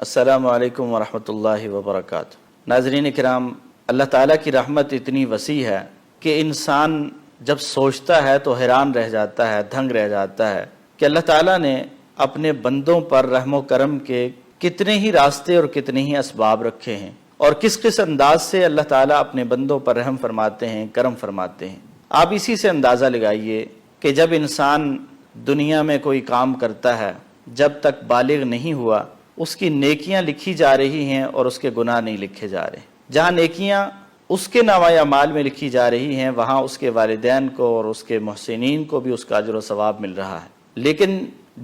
السلام علیکم ورحمۃ اللہ وبرکاتہ۔ ناظرین کرام، اللہ تعالیٰ کی رحمت اتنی وسیع ہے کہ انسان جب سوچتا ہے تو حیران رہ جاتا ہے، دھنگ رہ جاتا ہے کہ اللہ تعالیٰ نے اپنے بندوں پر رحم و کرم کے کتنے ہی راستے اور کتنے ہی اسباب رکھے ہیں، اور کس انداز سے اللہ تعالیٰ اپنے بندوں پر رحم فرماتے ہیں، کرم فرماتے ہیں۔ آپ اسی سے اندازہ لگائیے کہ جب انسان دنیا میں کوئی کام کرتا ہے، جب تک بالغ نہیں ہوا اس کی نیکیاں لکھی جا رہی ہیں اور اس کے گناہ نہیں لکھے جا رہے۔ جہاں نیکیاں اس کے نامہ اعمال میں لکھی جا رہی ہیں، وہاں اس کے والدین کو اور اس کے محسنین کو بھی اس کا اجر و ثواب مل رہا ہے۔ لیکن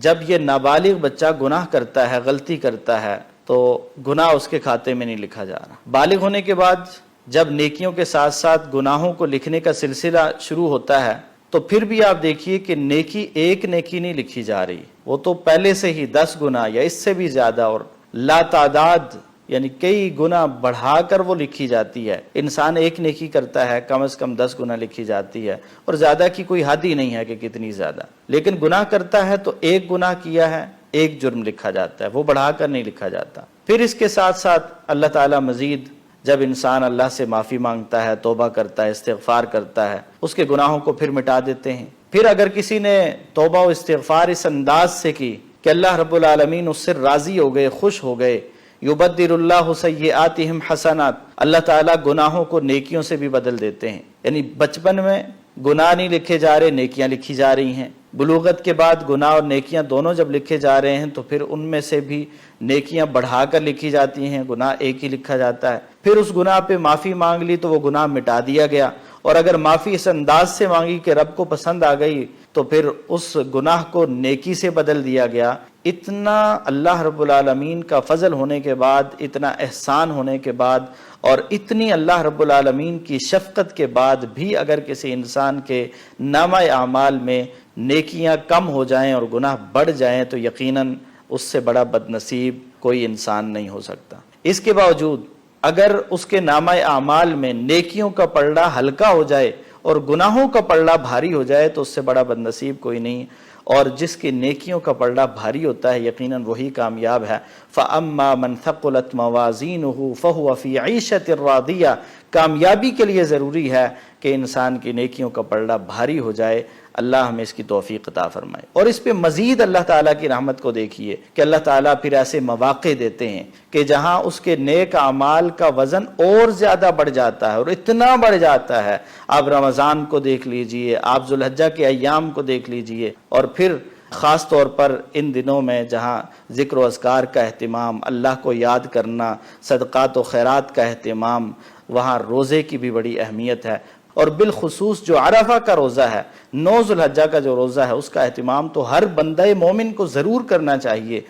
جب یہ نابالغ بچہ گناہ کرتا ہے، غلطی کرتا ہے، تو گناہ اس کے کھاتے میں نہیں لکھا جا رہا۔ بالغ ہونے کے بعد جب نیکیوں کے ساتھ ساتھ گناہوں کو لکھنے کا سلسلہ شروع ہوتا ہے، تو پھر بھی آپ دیکھیے کہ نیکی ایک نیکی نہیں لکھی جا رہی، وہ تو پہلے سے ہی 10 گنا یا اس سے بھی زیادہ اور لا تعداد یعنی کئی گنا بڑھا کر وہ لکھی جاتی ہے۔ انسان ایک نیکی کرتا ہے، کم از کم 10 گنا لکھی جاتی ہے، اور زیادہ کی کوئی حد ہی نہیں ہے کہ کتنی زیادہ۔ لیکن گناہ کرتا ہے تو ایک گناہ کیا ہے، ایک جرم لکھا جاتا ہے، وہ بڑھا کر نہیں لکھا جاتا۔ پھر اس کے ساتھ ساتھ اللہ تعالیٰ مزید جب انسان اللہ سے معافی مانگتا ہے، توبہ کرتا ہے، استغفار کرتا ہے، اس کے گناہوں کو پھر مٹا دیتے ہیں۔ پھر اگر کسی نے توبہ و استغفار اس انداز سے کی کہ اللہ رب العالمین اس سے راضی ہو گئے، خوش ہو گئے، یبدل اللہ سیئاتہم حسنات، اللہ تعالیٰ گناہوں کو نیکیوں سے بھی بدل دیتے ہیں۔ یعنی بچپن میں گناہ نہیں لکھے جا رہے، نیکیاں لکھی جا رہی ہیں۔ بلوغت کے بعد گناہ اور نیکیاں دونوں جب لکھے جا رہے ہیں تو پھر ان میں سے بھی نیکیاں بڑھا کر لکھی جاتی ہیں، گناہ ایک ہی لکھا جاتا ہے۔ پھر اس گناہ پہ معافی مانگ لی تو وہ گناہ مٹا دیا گیا، اور اگر معافی اس انداز سے مانگی کہ رب کو پسند آ گئی تو پھر اس گناہ کو نیکی سے بدل دیا گیا۔ اتنا اللہ رب العالمین کا فضل ہونے کے بعد، اتنا احسان ہونے کے بعد، اور اتنی اللہ رب العالمین کی شفقت کے بعد بھی اگر کسی انسان کے نامہ اعمال میں نیکیاں کم ہو جائیں اور گناہ بڑھ جائیں تو یقیناً اس سے بڑا بد نصیب کوئی انسان نہیں ہو سکتا۔ اس کے باوجود اگر اس کے نامہ اعمال میں نیکیوں کا پلڑا ہلکا ہو جائے اور گناہوں کا پلڑا بھاری ہو جائے تو اس سے بڑا بد نصیب کوئی نہیں، اور جس کی نیکیوں کا پلڑا بھاری ہوتا ہے یقیناً وہی کامیاب ہے۔ فَأَمَّا مَنْ ثَقُلَتْ مَوَازِينُهُ فَهُوَ فِي عِيشَةٍ رَاضِيَةٍ، کامیابی کے لیے ضروری ہے کہ انسان کی نیکیوں کا پلڑا بھاری ہو جائے۔ اللہ ہمیں اس کی توفیق عطا فرمائے۔ اور اس پہ مزید اللہ تعالیٰ کی رحمت کو دیکھیے کہ اللہ تعالیٰ پھر ایسے مواقع دیتے ہیں کہ جہاں اس کے نیک اعمال کا وزن اور زیادہ بڑھ جاتا ہے، اور اتنا بڑھ جاتا ہے۔ آپ رمضان کو دیکھ لیجئے، آپ ذوالحجہ کے ایام کو دیکھ لیجئے، اور پھر خاص طور پر ان دنوں میں جہاں ذکر و اذکار کا اہتمام، اللہ کو یاد کرنا، صدقات و خیرات کا اہتمام، وہاں روزے کی بھی بڑی اہمیت ہے۔ اور بالخصوص جو عرفہ کا روزہ ہے، 9 ذوالحجہ کا جو روزہ ہے، اس کا اہتمام تو ہر بندہ مومن کو ضرور کرنا چاہیے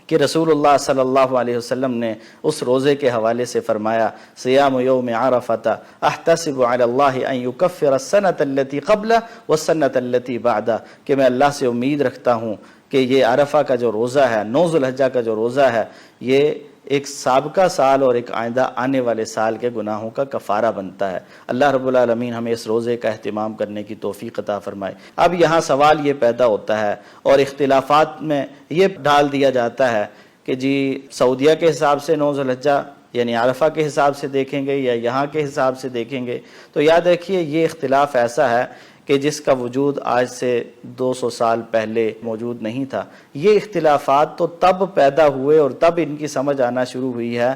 کہ رسول اللہ صلی اللہ علیہ وسلم نے اس روزے کے حوالے سے فرمایا، صیام یوم عرفۃ احتسب علی اللہ ان یکفر السنۃ التي قبلہ والسنۃ التي بعدہ، کہ میں اللہ سے امید رکھتا ہوں کہ یہ عرفہ کا جو روزہ ہے، 9 ذوالحجہ کا جو روزہ ہے، یہ ایک سابقہ سال اور ایک آئندہ آنے والے سال کے گناہوں کا کفارہ بنتا ہے۔ اللہ رب العالمین ہمیں اس روزے کا اہتمام کرنے کی توفیق عطا فرمائے۔ اب یہاں سوال یہ پیدا ہوتا ہے اور اختلافات میں یہ ڈال دیا جاتا ہے کہ جی سعودیہ کے حساب سے 9 ذوالحجہ یعنی عرفہ کے حساب سے دیکھیں گے یا یہاں کے حساب سے دیکھیں گے، تو یاد رکھیے یہ اختلاف ایسا ہے کہ جس کا وجود آج سے 200 سال پہلے موجود نہیں تھا۔ یہ اختلافات تو تب پیدا ہوئے اور تب ان کی سمجھ آنا شروع ہوئی ہے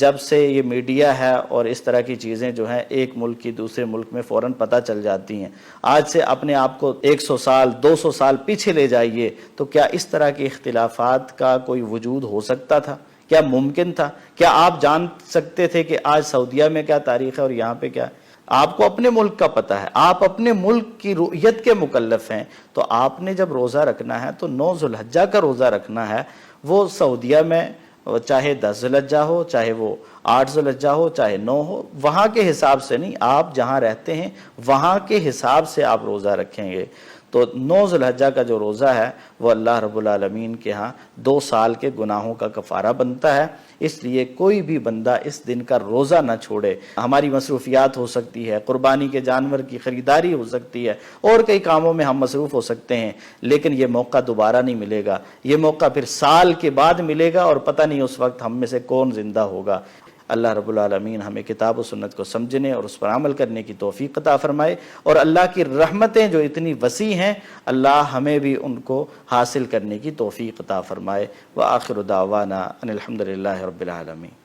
جب سے یہ میڈیا ہے اور اس طرح کی چیزیں جو ہیں ایک ملک کی دوسرے ملک میں فوراً پتہ چل جاتی ہیں۔ آج سے اپنے آپ کو 100 سال 200 سال پیچھے لے جائیے تو کیا اس طرح کے اختلافات کا کوئی وجود ہو سکتا تھا؟ کیا ممکن تھا؟ کیا آپ جان سکتے تھے کہ آج سعودیہ میں کیا تاریخ ہے اور یہاں پہ کیا ہے؟ آپ کو اپنے ملک کا پتہ ہے، آپ اپنے ملک کی رؤیت کے مکلف ہیں، تو آپ نے جب روزہ رکھنا ہے تو 9 ذوالحجہ کا روزہ رکھنا ہے۔ وہ سعودیہ میں چاہے 10 ذوالحجہ ہو، چاہے وہ 8 ذوالحجہ ہو، چاہے 9 ہو، وہاں کے حساب سے نہیں، آپ جہاں رہتے ہیں وہاں کے حساب سے آپ روزہ رکھیں گے۔ تو 9 ذوالحجہ کا جو روزہ ہے وہ اللہ رب العالمین کے ہاں 2 سال کے گناہوں کا کفارہ بنتا ہے، اس لیے کوئی بھی بندہ اس دن کا روزہ نہ چھوڑے۔ ہماری مصروفیات ہو سکتی ہے، قربانی کے جانور کی خریداری ہو سکتی ہے، اور کئی کاموں میں ہم مصروف ہو سکتے ہیں، لیکن یہ موقع دوبارہ نہیں ملے گا، یہ موقع پھر سال کے بعد ملے گا، اور پتہ نہیں اس وقت ہم میں سے کون زندہ ہوگا۔ اللہ رب العالمین ہمیں کتاب و سنت کو سمجھنے اور اس پر عمل کرنے کی توفیق عطا فرمائے، اور اللہ کی رحمتیں جو اتنی وسیع ہیں اللہ ہمیں بھی ان کو حاصل کرنے کی توفیق عطا فرمائے۔ وآخر دعوانا ان الحمد للہ رب العالمین۔